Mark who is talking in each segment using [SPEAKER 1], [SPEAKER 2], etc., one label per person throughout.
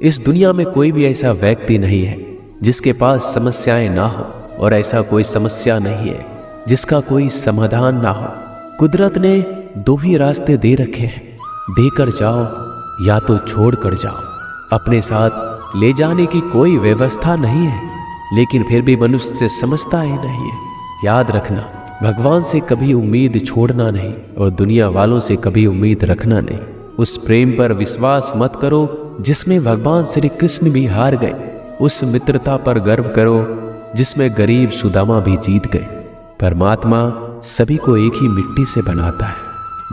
[SPEAKER 1] इस दुनिया में कोई भी ऐसा व्यक्ति नहीं है जिसके पास समस्याएं ना हो, और ऐसा कोई समस्या नहीं है जिसका कोई समाधान ना हो। कुदरत ने दो ही रास्ते दे रखे हैं, देकर जाओ या तो छोड़ कर जाओ। अपने साथ ले जाने की कोई व्यवस्था नहीं है, लेकिन फिर भी मनुष्य समझता ही नहीं है। याद रखना, भगवान से कभी उम्मीद छोड़ना नहीं और दुनिया वालों से कभी उम्मीद रखना नहीं। उस प्रेम पर विश्वास मत करो जिसमें भगवान श्री कृष्ण भी हार गए। उस मित्रता पर गर्व करो जिसमें गरीब सुदामा भी जीत गए। परमात्मा सभी को एक ही मिट्टी से बनाता है,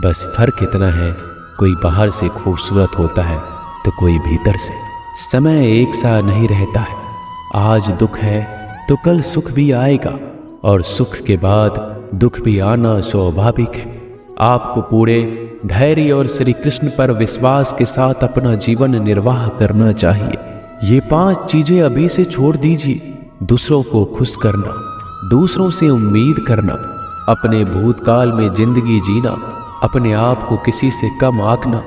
[SPEAKER 1] बस फर्क इतना है, कोई बाहर से खूबसूरत होता है तो कोई भीतर से। समय एक सा नहीं रहता है, आज दुख है तो कल सुख भी आएगा, और सुख के बाद दुख भी आना स्वाभाविक है। आपको पूरे धैर्य और श्री कृष्ण पर विश्वास के साथ अपना जीवन निर्वाह करना चाहिए। ये 5 चीजें अभी से छोड़ दीजिए। दूसरों को खुश करना, दूसरों से उम्मीद करना, अपने भूतकाल में जिंदगी जीना, अपने आप को किसी से कम आंकना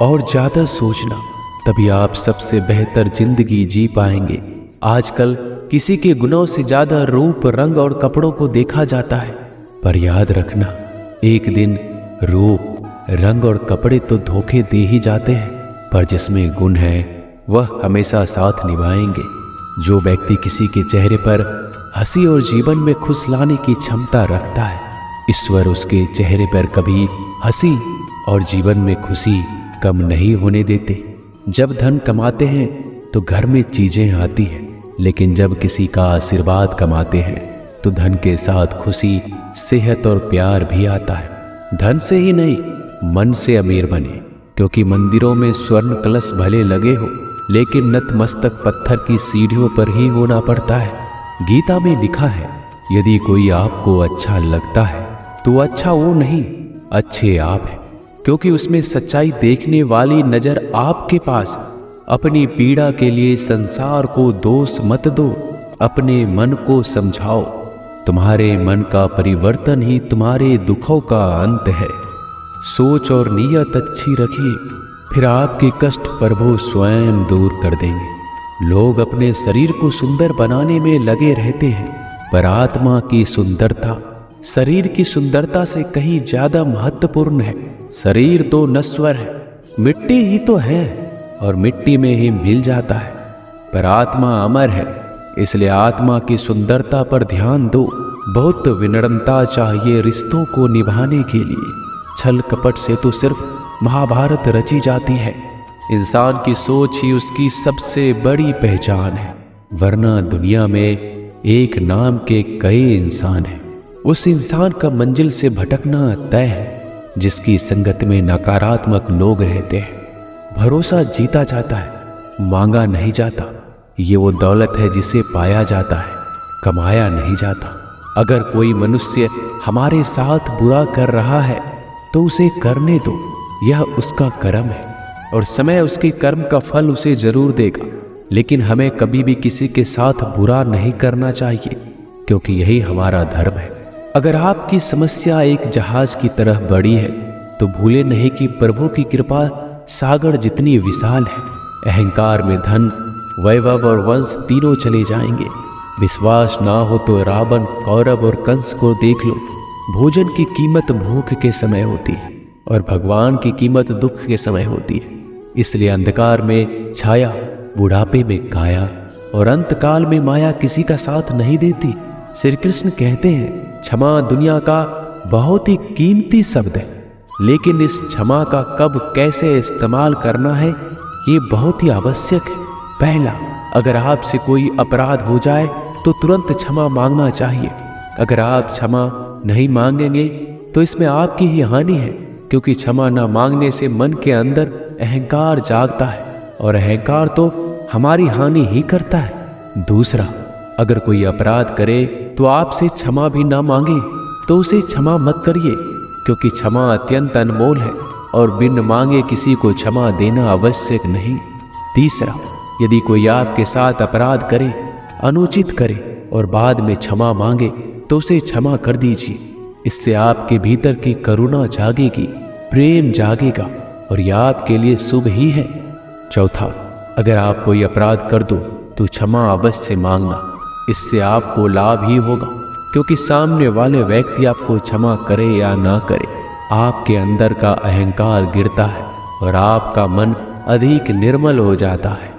[SPEAKER 1] और ज्यादा सोचना, तभी आप सबसे बेहतर जिंदगी जी पाएंगे। आजकल किसी के गुणों से ज्यादा रूप, रंग और कपड़ों को देखा जाता है, पर याद रखना, एक दिन रूप, रंग और कपड़े तो धोखे दे ही जाते हैं, पर जिसमें गुण है वह हमेशा साथ निभाएंगे। जो व्यक्ति किसी के चेहरे पर हंसी और जीवन में खुश लाने की क्षमता रखता है, ईश्वर उसके चेहरे पर कभी हंसी और जीवन में खुशी कम नहीं होने देते। जब धन कमाते हैं तो घर में चीजें आती हैं, लेकिन जब किसी का आशीर्वाद कमाते हैं तो धन के साथ खुशी, सेहत और प्यार भी आता है। धन से ही नहीं, मन से अमीर बने, क्योंकि मंदिरों में स्वर्ण कलश भले लगे हो, लेकिन नतमस्तक पत्थर की सीढ़ियों पर ही होना पड़ता है। गीता में लिखा है, यदि कोई आपको अच्छा लगता है तो अच्छा वो नहीं, अच्छे आप हैं, क्योंकि उसमें सच्चाई देखने वाली नजर आपके पास। अपनी पीड़ा के लिए संसार को दोष मत दो, अपने मन को समझाओ। तुम्हारे मन का परिवर्तन ही तुम्हारे दुखों का अंत है। सोच और नीयत अच्छी रखिए, फिर आपके कष्ट प्रभु स्वयं दूर कर देंगे। लोग अपने शरीर को सुंदर बनाने में लगे रहते हैं, पर आत्मा की सुंदरता शरीर की सुंदरता से कहीं ज्यादा महत्वपूर्ण है। शरीर तो नश्वर है, मिट्टी ही तो है और मिट्टी में ही मिल जाता है, पर आत्मा अमर है, इसलिए आत्मा की सुंदरता पर ध्यान दो। बहुत विनम्रता चाहिए रिश्तों को निभाने के लिए। छल कपट से तो सिर्फ महाभारत रची जाती है। इंसान की सोच ही उसकी सबसे बड़ी पहचान है, वरना दुनिया में एक नाम के कई इंसान हैं। उस इंसान का मंजिल से भटकना तय है जिसकी संगत में नकारात्मक लोग रहते हैं। भरोसा जीता जाता है, मांगा नहीं जाता। ये वो दौलत है जिसे पाया जाता है, कमाया नहीं जाता। अगर कोई मनुष्य हमारे साथ बुरा कर रहा है तो उसे करने दो, यह उसका कर्म है और समय उसके कर्म का फल उसे जरूर देगा। लेकिन हमें कभी भी किसी के साथ बुरा नहीं करना चाहिए, क्योंकि यही हमारा धर्म है। अगर आपकी समस्या एक जहाज की तरह बड़ी है तो भूले नहीं कि प्रभु की कृपा सागर जितनी विशाल है। अहंकार में धन, वैभव और वंश तीनों चले जाएंगे। विश्वास ना हो तो रावण, कौरव और कंस को देख लो। भोजन की कीमत भूख के समय होती है और भगवान की कीमत दुख के समय होती है। इसलिए अंधकार में छाया, बुढ़ापे में काया और अंतकाल में माया किसी का साथ नहीं देती। श्री कृष्ण कहते हैं, क्षमा दुनिया का बहुत ही कीमती शब्द है, लेकिन इस क्षमा का कब कैसे इस्तेमाल करना है ये बहुत ही आवश्यक है। पहला, अगर आपसे कोई अपराध हो जाए तो तुरंत क्षमा मांगना चाहिए। अगर आप क्षमा नहीं मांगेंगे तो इसमें आपकी ही हानि है, क्योंकि क्षमा न मांगने से मन के अंदर अहंकार जागता है और अहंकार तो हमारी हानि ही करता है। दूसरा, अगर कोई अपराध करे तो आपसे क्षमा भी ना मांगे तो उसे क्षमा मत करिए, क्योंकि क्षमा अत्यंत अनमोल है और बिन मांगे किसी को क्षमा देना आवश्यक नहीं। तीसरा, यदि कोई आपके साथ अपराध करे, अनुचित करे और बाद में क्षमा मांगे तो उसे क्षमा कर दीजिए। इससे आपके भीतर की करुणा जागेगी, प्रेम जागेगा और ये आपके लिए शुभ ही है। चौथा, अगर आप कोई अपराध कर दो तो क्षमा अवश्य मांगना, इससे आपको लाभ ही होगा, क्योंकि सामने वाले व्यक्ति आपको क्षमा करे या ना करे, आपके अंदर का अहंकार गिरता है और आपका मन अधिक निर्मल हो जाता है।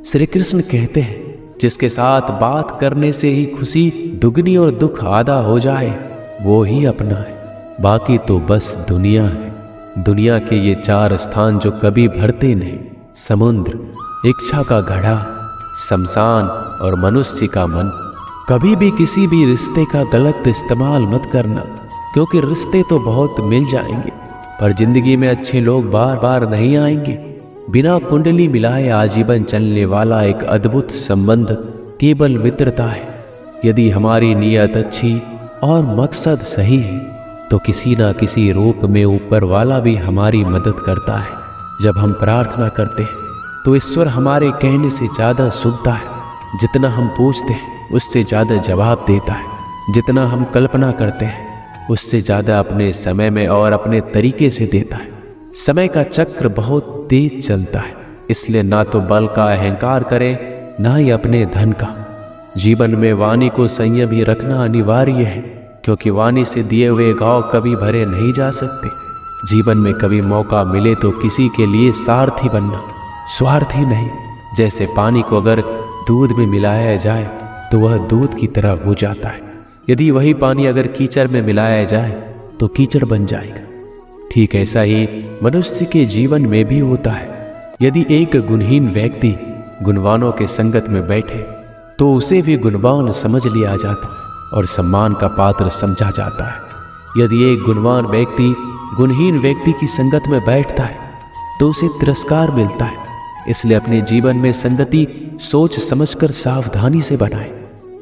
[SPEAKER 1] श्री कृष्ण कहते हैं, जिसके साथ बात करने से ही खुशी दुगनी और दुख आधा हो जाए वो ही अपना है, बाकी तो बस दुनिया है। दुनिया के ये 4 स्थान जो कभी भरते नहीं, समुद्र, इच्छा का घड़ा, शमशान और मनुष्य का मन। कभी भी किसी भी रिश्ते का गलत इस्तेमाल मत करना, क्योंकि रिश्ते तो बहुत मिल जाएंगे पर जिंदगी में अच्छे लोग बार बार नहीं आएंगे। बिना कुंडली मिलाए आजीवन चलने वाला एक अद्भुत संबंध केवल मित्रता है। यदि हमारी नीयत अच्छी और मकसद सही है तो किसी ना किसी रूप में ऊपर वाला भी हमारी मदद करता है। जब हम प्रार्थना करते हैं तो ईश्वर हमारे कहने से ज़्यादा सुनता है। जितना हम पूछते हैं उससे ज़्यादा जवाब देता है। जितना हम कल्पना करते हैं उससे ज़्यादा अपने समय में और अपने तरीके से देता है। समय का चक्र बहुत तेज चलता है, इसलिए ना तो बल का अहंकार करें ना ही अपने धन का। जीवन में वाणी को संयम ही रखना अनिवार्य है, क्योंकि वाणी से दिए हुए घाव कभी भरे नहीं जा सकते। जीवन में कभी मौका मिले तो किसी के लिए सारथी बनना, स्वार्थी नहीं। जैसे पानी को अगर दूध में मिलाया जाए तो वह दूध की तरह हो जाता है, यदि वही पानी अगर कीचड़ में मिलाया जाए तो कीचड़ बन जाएगा। ठीक ऐसा ही मनुष्य के जीवन में भी होता है। यदि एक गुणहीन व्यक्ति गुणवानों के संगत में बैठे तो उसे भी गुणवान समझ लिया जाता है और सम्मान का पात्र समझा जाता है। यदि एक गुणवान व्यक्ति गुणहीन व्यक्ति की संगत में बैठता है तो उसे तिरस्कार मिलता है। इसलिए अपने जीवन में संगति सोच समझकर सावधानी से बनाएं।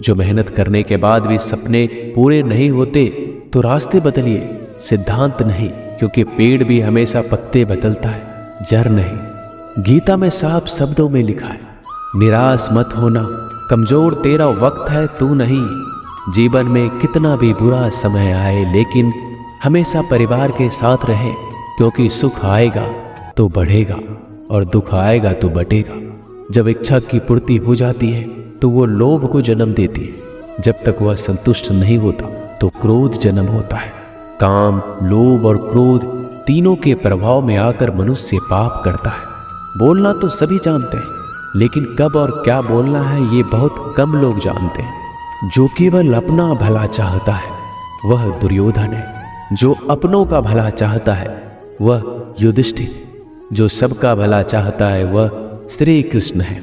[SPEAKER 1] जो मेहनत करने के बाद भी सपने पूरे नहीं होते तो रास्ते बदलिए, सिद्धांत नहीं, क्योंकि पेड़ भी हमेशा पत्ते बदलता है, जड़ नहीं। गीता में साफ शब्दों में लिखा है, निराश मत होना, कमजोर तेरा वक्त है तू नहीं। जीवन में कितना भी बुरा समय आए लेकिन हमेशा परिवार के साथ रहे, क्योंकि सुख आएगा तो बढ़ेगा और दुख आएगा तो बटेगा। जब इच्छा की पूर्ति हो जाती है तो वो लोभ को जन्म देती है। जब तक वह संतुष्ट नहीं होता तो क्रोध जन्म होता है। काम, लोभ और क्रोध तीनों के प्रभाव में आकर मनुष्य पाप करता है। बोलना तो सभी जानते हैं, लेकिन कब और क्या बोलना है ये बहुत कम लोग जानते हैं। जो केवल अपना भला चाहता है वह दुर्योधन है, जो अपनों का भला चाहता है वह युधिष्ठिर, जो सबका भला चाहता है वह श्री कृष्ण है।